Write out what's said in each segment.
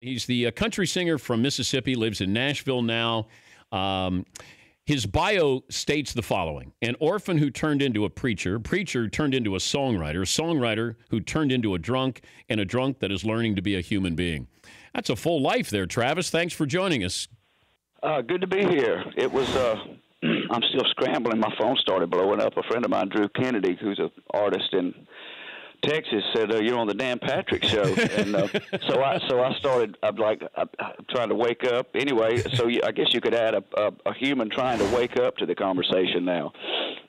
He's the country singer from Mississippi, lives in Nashville now. Um, his bio states the following: an orphan who turned into a preacher, preacher turned into a songwriter who turned into a drunk, and a drunk that is learning to be a human being. That's a full life there, Travis. Thanks for joining us. Good to be here. It was, I'm still scrambling. My phone started blowing up. A friend of mine, Drew Kennedy, who's an artist in Texas, said, you're on the Dan Patrick Show. And so I started, I'm trying to wake up. Anyway, so I guess you could add a human trying to wake up to the conversation now.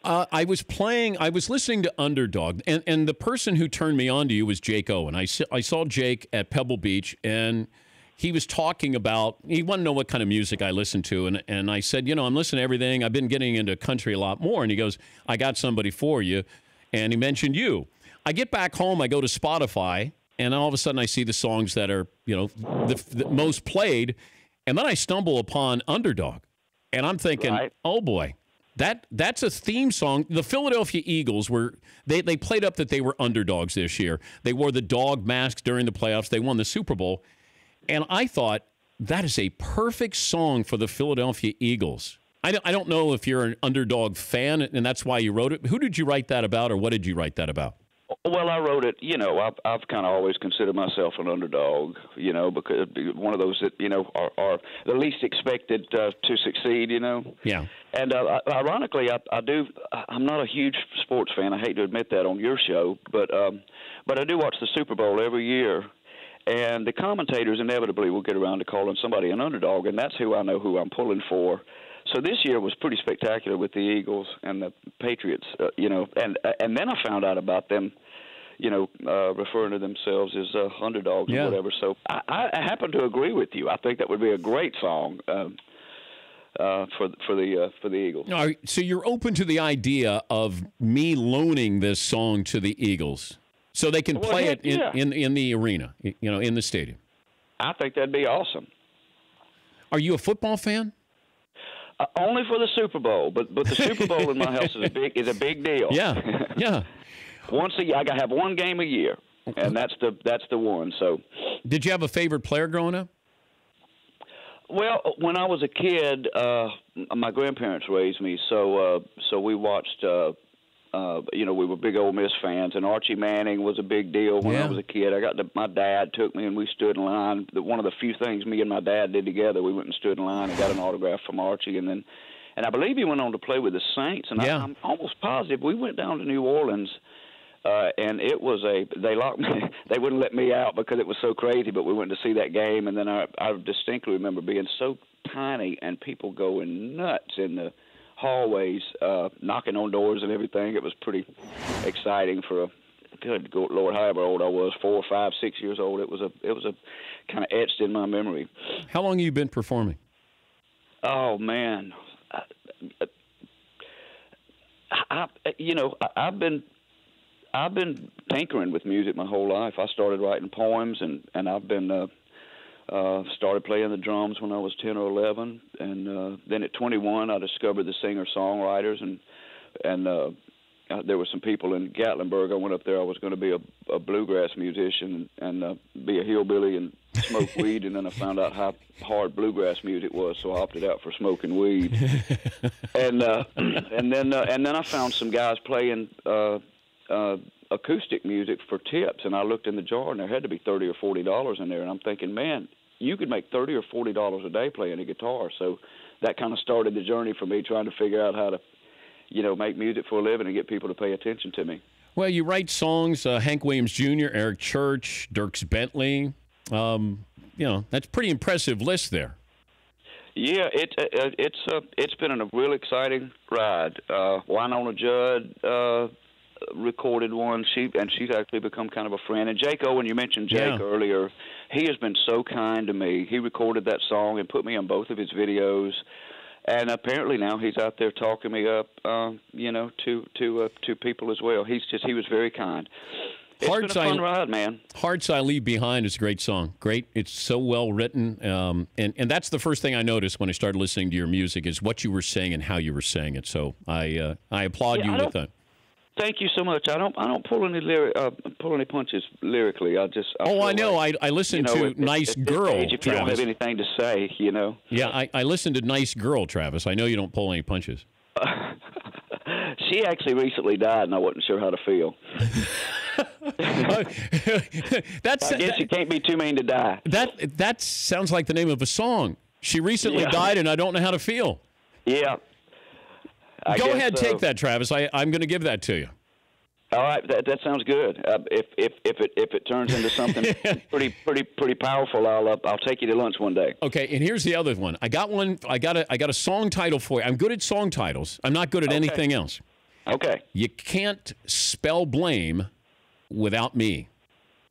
I was listening to Underdog, and the person who turned me on to you was Jake Owen. I saw Jake at Pebble Beach, and he was talking about, he wanted to know what kind of music I listened to, and I said, I'm listening to everything. I've been getting into country a lot more. And he goes, I got somebody for you. And he mentioned you. I get back home, I go to Spotify, and all of a sudden I see the songs that are, the most played, and then I stumble upon Underdog, and I'm thinking, right. Oh boy, that's a theme song. The Philadelphia Eagles they played up that they were underdogs this year. They wore the dog masks during the playoffs. They won the Super Bowl, and I thought that is a perfect song for the Philadelphia Eagles. I don't know if you're an Underdog fan, and that's why you wrote it. Who did you write that about, or what did you write that about? Well, I wrote it, I've kind of always considered myself an underdog, because one of those that, are the least expected to succeed, Yeah. And ironically, I'm not a huge sports fan. I hate to admit that on your show, but I do watch the Super Bowl every year. And the commentators inevitably will get around to calling somebody an underdog, and that's who I know who I'm pulling for. So this year was pretty spectacular with the Eagles and the Patriots, and then I found out about them, referring to themselves as underdogs or whatever. So I happen to agree with you. I think that would be a great song for the Eagles. All right, so you're open to the idea of me loaning this song to the Eagles so they can play it in the arena, in the stadium. I think that'd be awesome. Are you a football fan? Only for the Super Bowl, but the Super Bowl in my house is a big deal. Yeah. Once a year, I have one game a year, and that's the one. So, did you have a favorite player growing up? Well, when I was a kid, my grandparents raised me, so we watched. We were big Ole Miss fans, and Archie Manning was a big deal when I was a kid. My dad took me, and we stood in line. One of the few things me and my dad did together, we went and stood in line and got an autograph from Archie, and I believe he went on to play with the Saints. And I'm almost positive we went down to New Orleans, and it was they locked me. They wouldn't let me out because it was so crazy. But we went to see that game, and then I distinctly remember being so tiny and people going nuts in the hallways, knocking on doors and everything. It was pretty exciting for good Lord, however old I was, 4, 5, 6 years old. It was a kind of etched in my memory. How long have you been performing? Oh man, I've been tinkering with music my whole life. I started writing poems, and I've been started playing the drums when I was 10 or 11, and then at 21 I discovered the singer-songwriters, and there were some people in Gatlinburg. I went up there. I was going to be a bluegrass musician and be a hillbilly and smoke weed, and then I found out how hard bluegrass music was, so I opted out for smoking weed. and then I found some guys playing acoustic music for tips, and I looked in the jar, and there had to be $30 or $40 in there, and I'm thinking, man, you could make $30 or $40 a day playing a guitar. So that kind of started the journey for me, trying to figure out how to, make music for a living and get people to pay attention to me. Well, you write songs, Hank Williams Jr., Eric Church, Dierks Bentley. That's pretty impressive list there. Yeah, it's been a real exciting ride. Winona Judd recorded one. She's actually become kind of a friend. And Jake Owen, you mentioned Jake earlier. He has been so kind to me. He recorded that song and put me on both of his videos. And apparently now he's out there talking me up, to people as well. He was very kind. It's been a fun ride, man. Hearts I Leave Behind is a great song. Great. It's so well written. And that's the first thing I noticed when I started listening to your music is what you were saying and how you were saying it. So I applaud you with that. Thank you so much. I don't pull any punches lyrically. I know. Like, I listened to Nice Girl, age, if Travis. you don't have anything to say, you know. Yeah, I listened to Nice Girl, Travis. I know you don't pull any punches. She actually recently died, and I wasn't sure how to feel. I guess you can't be too mean to die. That sounds like the name of a song. She recently died, and I don't know how to feel. Yeah. Go ahead, take that, Travis. I'm going to give that to you. All right, that sounds good. If it turns into something pretty powerful, I'll take you to lunch one day. Okay, and here's the other one. I got a song title for you. I'm good at song titles. I'm not good at anything else. Okay. You can't spell blame without me.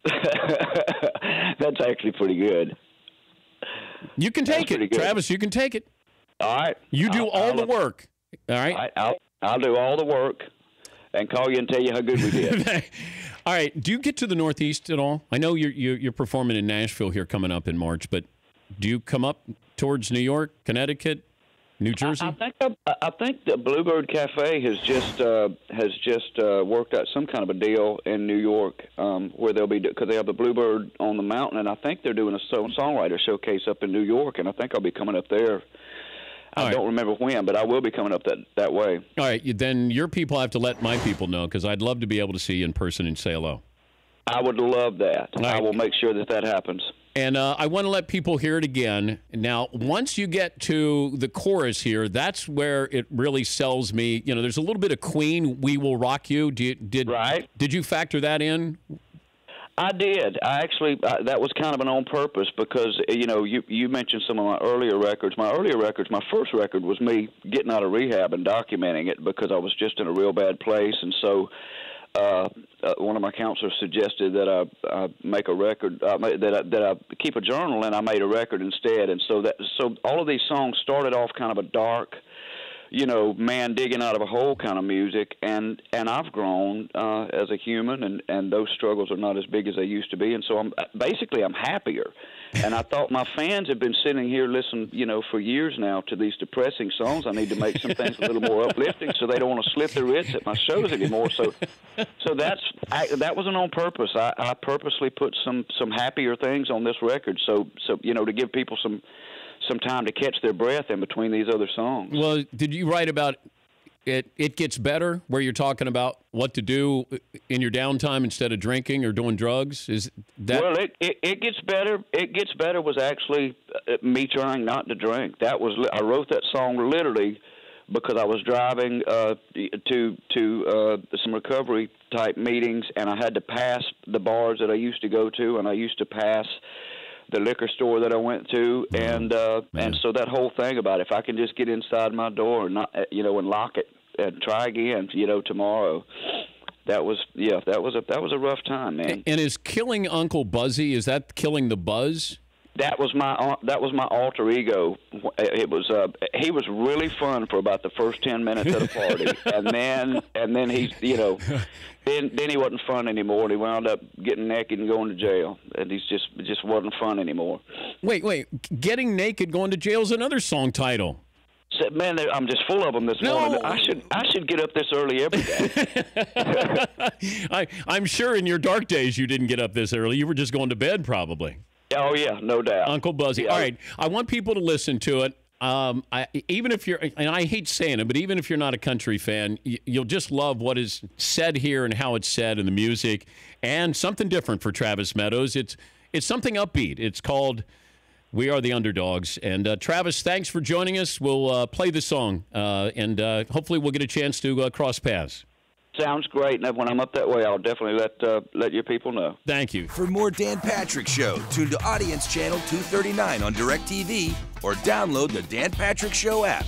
That's actually pretty good. You can take it, Travis. You can take it. All right. You do all the work. All right. I'll do all the work and call you and tell you how good we did. All right. Do you get to the Northeast at all? I know you're performing in Nashville here coming up in March, but do you come up towards New York, Connecticut, New Jersey? I think the Bluebird Cafe has just worked out some kind of a deal in New York where they'll be, because they have the Bluebird on the mountain, and I think they're doing a songwriter showcase up in New York, and I think I'll be coming up there. I don't remember when, but I will be coming up that way. All right, then your people have to let my people know, because I'd love to be able to see you in person and say hello. I would love that. Right. I will make sure that happens. And I want to let people hear it again. Now, once you get to the chorus here, that's where it really sells me. You know, there's a little bit of Queen, "We Will Rock You." Right. Did you factor that in? I did. I actually that was kind of an on purpose, because you mentioned some of my earlier records. My first record was me getting out of rehab and documenting it, because I was just in a real bad place, and so one of my counselors suggested that I make a record, that I keep a journal, and I made a record instead. And so all of these songs started off kind of a dark, man digging out of a hole kind of music, and I've grown as a human, and those struggles are not as big as they used to be, and so I'm happier. And I thought, my fans have been sitting here listening, for years now to these depressing songs. I need to make some things a little more uplifting, so they don't want to slip their wrists at my shows anymore. So that wasn't on purpose. I purposely put some happier things on this record, so to give people some time to catch their breath in between these other songs. Well, did you write about it gets better, where you're talking about what to do in your downtime instead of drinking or doing drugs? Is that... Well, it gets better. It gets better was actually me trying not to drink. I wrote that song literally because I was driving to some recovery type meetings, and I had to pass the bars that I used to go to, and I used to pass the liquor store that I went to, and so that whole thing about if I can just get inside my door and not, and lock it and try again, tomorrow. That was a rough time, man. And is killing Uncle Buzzy, is that killing the buzz? That was my alter ego. It was he was really fun for about the first 10 minutes of the party, and then he's then he wasn't fun anymore, and he wound up getting naked and going to jail, and he's just wasn't fun anymore. Wait, getting naked, going to jail is another song title. So, man, I'm just full of them this morning. I should get up this early every day. I'm sure in your dark days you didn't get up this early. You were just going to bed probably. Oh, yeah, no doubt. Uncle Buzzy. Yeah. All right. I want people to listen to it. Even if you're, and I hate saying it, but even if you're not a country fan, you'll just love what is said here and how it's said in the music, and something different for Travis Meadows. It's something upbeat. It's called "We Are the Underdogs." And Travis, thanks for joining us. We'll play the song, and hopefully we'll get a chance to cross paths. Sounds great. And when I'm up that way, I'll definitely let your people know. Thank you. For more Dan Patrick Show, tune to Audience Channel 239 on DirecTV or download the Dan Patrick Show app.